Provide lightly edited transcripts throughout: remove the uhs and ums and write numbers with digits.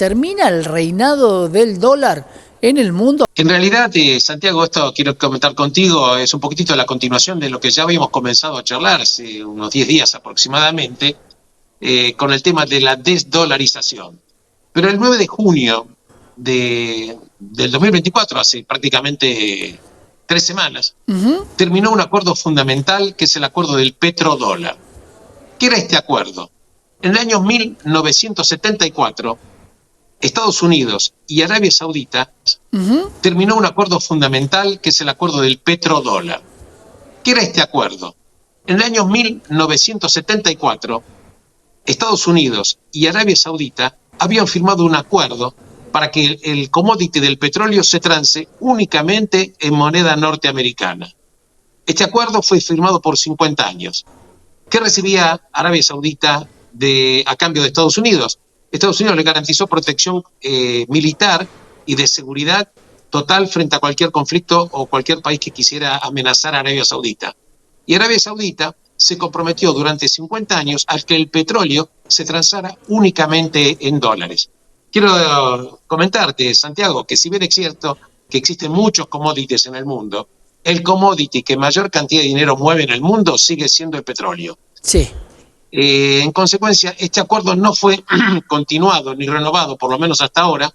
¿Termina el reinado del dólar en el mundo? En realidad, Santiago, esto quiero comentar contigo, es un poquitito la continuación de lo que ya habíamos comenzado a charlar hace unos 10 días aproximadamente, con el tema de la desdolarización. Pero el 9 de junio del 2024, hace prácticamente 3 semanas, terminó un acuerdo fundamental que es el acuerdo del petrodólar. ¿Qué era este acuerdo? En el año 1974, Estados Unidos y Arabia Saudita terminó un acuerdo fundamental que es el acuerdo del petrodólar. ¿Qué era este acuerdo? En el año 1974, Estados Unidos y Arabia Saudita habían firmado un acuerdo para que el commodity del petróleo se transe únicamente en moneda norteamericana. Este acuerdo fue firmado por 50 años. ¿Qué recibía Arabia Saudita a cambio de Estados Unidos? Estados Unidos le garantizó protección militar y de seguridad total frente a cualquier conflicto o cualquier país que quisiera amenazar a Arabia Saudita. Y Arabia Saudita se comprometió durante 50 años a que el petróleo se transara únicamente en dólares. Quiero comentarte, Santiago, que si bien es cierto que existen muchos commodities en el mundo, el commodity que mayor cantidad de dinero mueve en el mundo sigue siendo el petróleo. Sí. En consecuencia, este acuerdo no fue continuado ni renovado, por lo menos hasta ahora,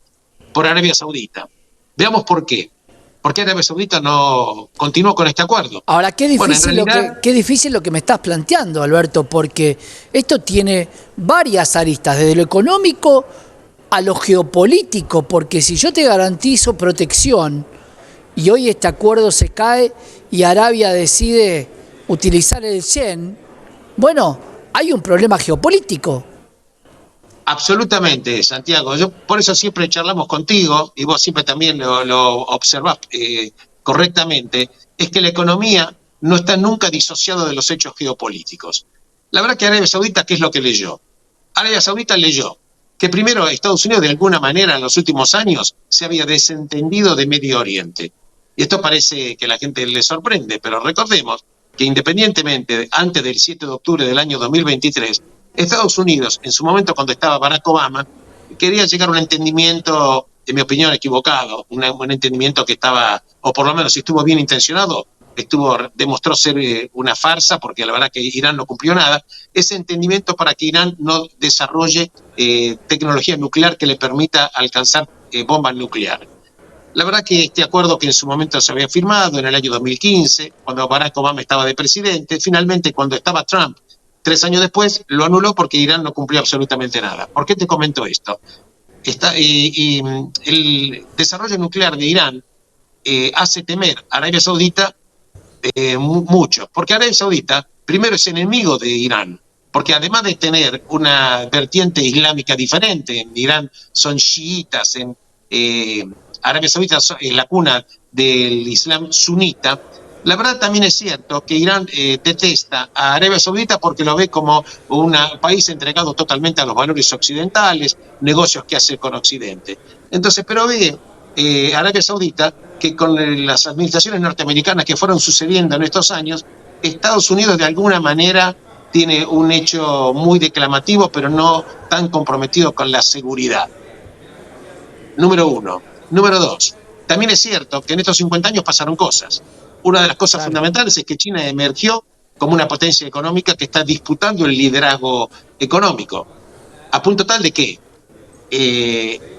por Arabia Saudita. Veamos por qué. ¿Por qué Arabia Saudita no continuó con este acuerdo? Ahora, qué difícil, realidad, qué difícil lo que me estás planteando, Alberto, porque esto tiene varias aristas, desde lo económico a lo geopolítico, porque si yo te garantizo protección y hoy este acuerdo se cae y Arabia decide utilizar el yen, bueno, hay un problema geopolítico. absolutamente, Santiago. Por eso siempre charlamos contigo, y vos siempre también lo observás correctamente, es que la economía no está nunca disociada de los hechos geopolíticos. La verdad que Arabia Saudita, ¿qué es lo que leyó? Arabia Saudita leyó que primero Estados Unidos de alguna manera en los últimos años se había desentendido de Medio Oriente. Y esto parece que a la gente le sorprende, pero recordemos que independientemente, antes del 7 de octubre del año 2023, Estados Unidos, en su momento cuando estaba Barack Obama, quería llegar a un entendimiento, en mi opinión, equivocado, un entendimiento que estaba, o por lo menos si estuvo bien intencionado, demostró ser una farsa, porque la verdad que Irán no cumplió nada, ese entendimiento para que Irán no desarrolle tecnología nuclear que le permita alcanzar bombas nucleares. La verdad que este acuerdo que en su momento se había firmado en el año 2015, cuando Barack Obama estaba de presidente, finalmente cuando estaba Trump, 3 años después, lo anuló porque Irán no cumplió absolutamente nada. ¿Por qué te comento esto? El desarrollo nuclear de Irán hace temer a Arabia Saudita mucho, porque Arabia Saudita primero es enemigo de Irán, porque además de tener una vertiente islámica diferente, en Irán son chiitas, en Arabia Saudita es la cuna del Islam sunita. La verdad también es cierto que Irán detesta a Arabia Saudita porque lo ve como un país entregado totalmente a los valores occidentales, negocios que hace con Occidente. Entonces, pero ve Arabia Saudita que con las administraciones norteamericanas que fueron sucediendo en estos años, Estados Unidos de alguna manera tiene un hecho muy declamativo, pero no tan comprometido con la seguridad. Número uno. Número dos, también es cierto que en estos 50 años pasaron cosas. Una de las cosas fundamentales es que China emergió como una potencia económica que está disputando el liderazgo económico, a punto tal de que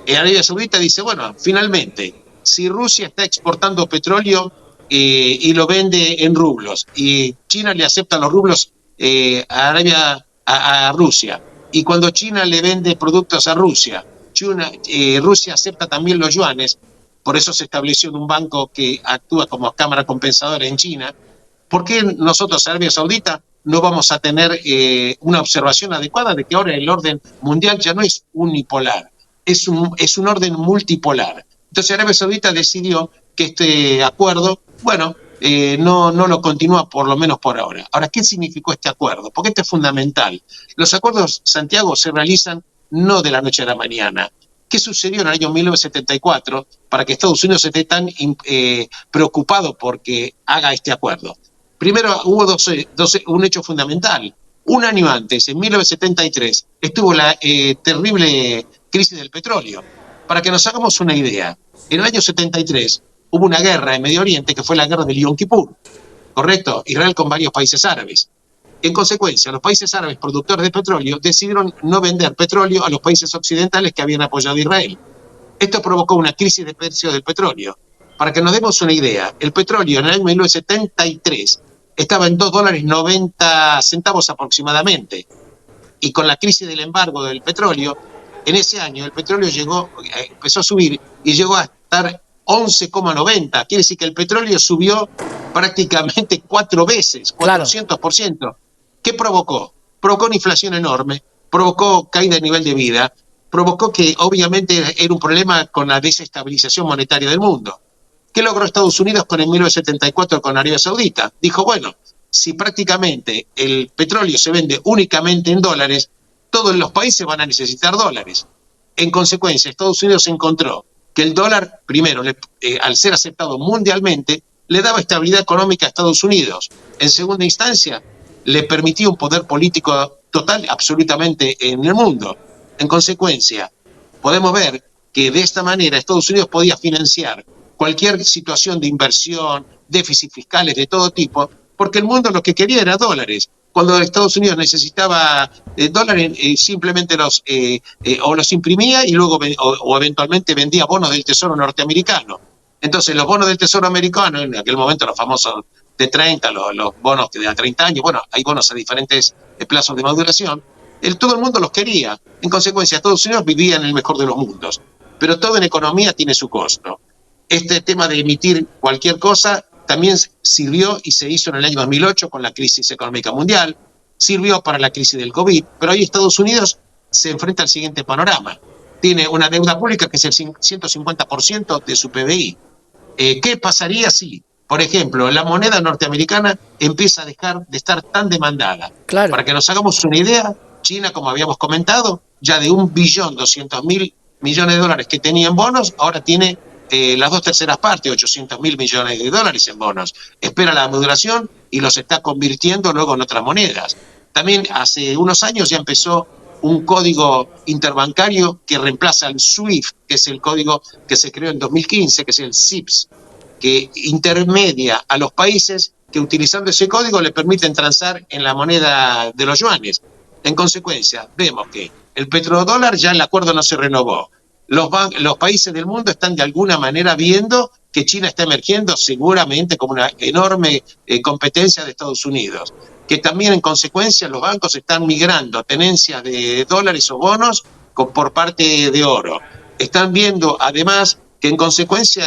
Arabia Saudita dice, bueno, finalmente, si Rusia está exportando petróleo y lo vende en rublos, y China le acepta los rublos a Rusia, y cuando China le vende productos a Rusia, Rusia acepta también los yuanes, por eso se estableció un banco que actúa como cámara compensadora en China. ¿Por qué nosotros, Arabia Saudita, no vamos a tener una observación adecuada de que ahora el orden mundial ya no es unipolar, es un orden multipolar? Entonces Arabia Saudita decidió que este acuerdo, bueno, no lo continúa por lo menos por ahora. Ahora, ¿qué significó este acuerdo? Porque este es fundamental. Los acuerdos, Santiago, se realizan no de la noche a la mañana. ¿Qué sucedió en el año 1974 para que Estados Unidos esté tan preocupado porque haga este acuerdo? Primero hubo un hecho fundamental. Un año antes, en 1973, estuvo la terrible crisis del petróleo. Para que nos hagamos una idea, en el año 73 hubo una guerra en Medio Oriente que fue la guerra del Yom Kippur, ¿correcto? Israel con varios países árabes. En consecuencia, los países árabes productores de petróleo decidieron no vender petróleo a los países occidentales que habían apoyado a Israel. Esto provocó una crisis de precios del petróleo. Para que nos demos una idea, el petróleo en el año 1973 estaba en $2.90 aproximadamente. Y con la crisis del embargo del petróleo, en ese año el petróleo empezó a subir y llegó a estar 11,90. Quiere decir que el petróleo subió prácticamente 4 veces, 400%. Claro. ¿Qué provocó? Provocó una inflación enorme, provocó caída de nivel de vida, provocó que obviamente era un problema con la desestabilización monetaria del mundo. ¿Qué logró Estados Unidos con el 1974 con Arabia Saudita? Dijo, bueno, si prácticamente el petróleo se vende únicamente en dólares, todos los países van a necesitar dólares. En consecuencia, Estados Unidos encontró que el dólar, primero, al ser aceptado mundialmente, le daba estabilidad económica a Estados Unidos. En segunda instancia, le permitía un poder político total absolutamente en el mundo. En consecuencia, podemos ver que de esta manera Estados Unidos podía financiar cualquier situación de inversión, déficits fiscales de todo tipo, porque el mundo lo que quería era dólares. Cuando Estados Unidos necesitaba dólares, simplemente los imprimía y luego o eventualmente vendía bonos del Tesoro norteamericano. Entonces los bonos del Tesoro americano, en aquel momento los famosos de 30, los bonos de a 30 años, bueno, hay bonos a diferentes plazos de maduración, todo el mundo los quería. En consecuencia, Estados Unidos vivía en el mejor de los mundos. Pero todo en economía tiene su costo. Este tema de emitir cualquier cosa también sirvió y se hizo en el año 2008 con la crisis económica mundial, sirvió para la crisis del COVID, pero hoy Estados Unidos se enfrenta al siguiente panorama. Tiene una deuda pública que es el 150% de su PBI. ¿Qué pasaría si, por ejemplo, la moneda norteamericana empieza a dejar de estar tan demandada? Claro. Para que nos hagamos una idea, China, como habíamos comentado, ya de $1.200.000.000.000 que tenía en bonos, ahora tiene las 2/3 partes, $800.000.000.000 en bonos. Espera la maduración y los está convirtiendo luego en otras monedas. También hace unos años ya empezó un código interbancario que reemplaza al SWIFT, que es el código que se creó en 2015, que es el CIPS, que intermedia a los países que utilizando ese código le permiten transar en la moneda de los yuanes. En consecuencia, vemos que el petrodólar ya el acuerdo no se renovó. Los países del mundo están de alguna manera viendo que China está emergiendo seguramente como una enorme competencia de Estados Unidos, que también en consecuencia los bancos están migrando tenencias de dólares o bonos por parte de oro. Están viendo además que en consecuencia,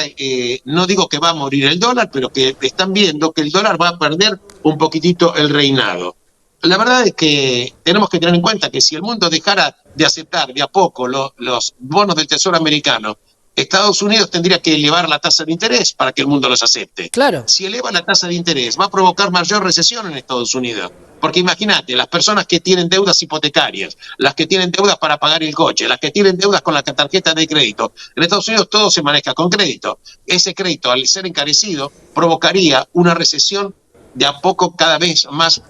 no digo que va a morir el dólar, pero que están viendo que el dólar va a perder un poquitito el reinado. La verdad es que tenemos que tener en cuenta que si el mundo dejara de aceptar de a poco los bonos del Tesoro americano, Estados Unidos tendría que elevar la tasa de interés para que el mundo los acepte. Claro. Si eleva la tasa de interés, va a provocar mayor recesión en Estados Unidos. Porque imagínate, las personas que tienen deudas hipotecarias, las que tienen deudas para pagar el coche, las que tienen deudas con la tarjeta de crédito, en Estados Unidos todo se maneja con crédito. Ese crédito, al ser encarecido, provocaría una recesión de a poco cada vez más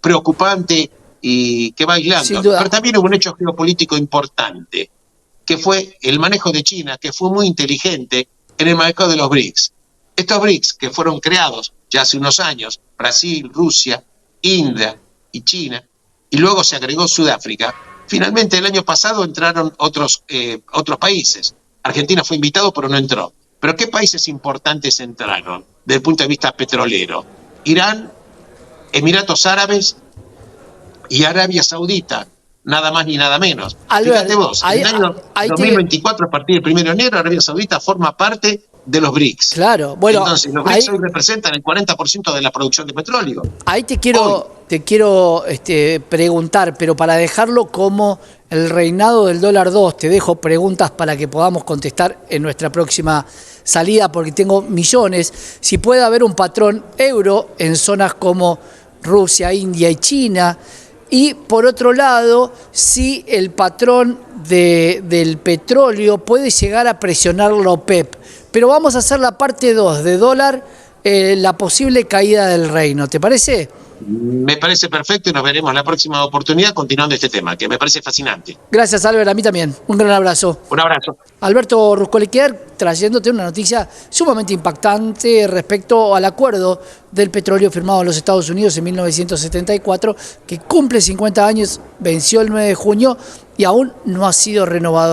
preocupante y que va aislando. Pero también hubo un hecho geopolítico importante, que fue el manejo de China, que fue muy inteligente en el manejo de los BRICS. Estos BRICS que fueron creados ya hace unos años, Brasil, Rusia, India y China, y luego se agregó Sudáfrica, finalmente el año pasado entraron otros países. Argentina fue invitado pero no entró. Pero ¿qué países importantes entraron desde el punto de vista petrolero? Irán, Emiratos Árabes y Arabia Saudita, nada más ni nada menos. Albert, fíjate vos, en el año 2024, a partir del 1 de enero, Arabia Saudita forma parte de los BRICS. Claro, bueno. Entonces, los BRICS hoy representan el 40% de la producción de petróleo. Ahí te quiero preguntar, pero para dejarlo como el reinado del dólar 2, te dejo preguntas para que podamos contestar en nuestra próxima salida, porque tengo millones. Si puede haber un patrón euro en zonas como Rusia, India y China. Y por otro lado, si el patrón del petróleo puede llegar a presionar la OPEP. Pero vamos a hacer la parte 2 de dólar, la posible caída del reino. ¿Te parece? Me parece perfecto y nos veremos en la próxima oportunidad continuando este tema, que me parece fascinante. Gracias, Albert, a mí también. Un gran abrazo. Un abrazo. Alberto Ruscolequier trayéndote una noticia sumamente impactante respecto al acuerdo del petróleo firmado en los Estados Unidos en 1974, que cumple 50 años, venció el 9 de junio y aún no ha sido renovado.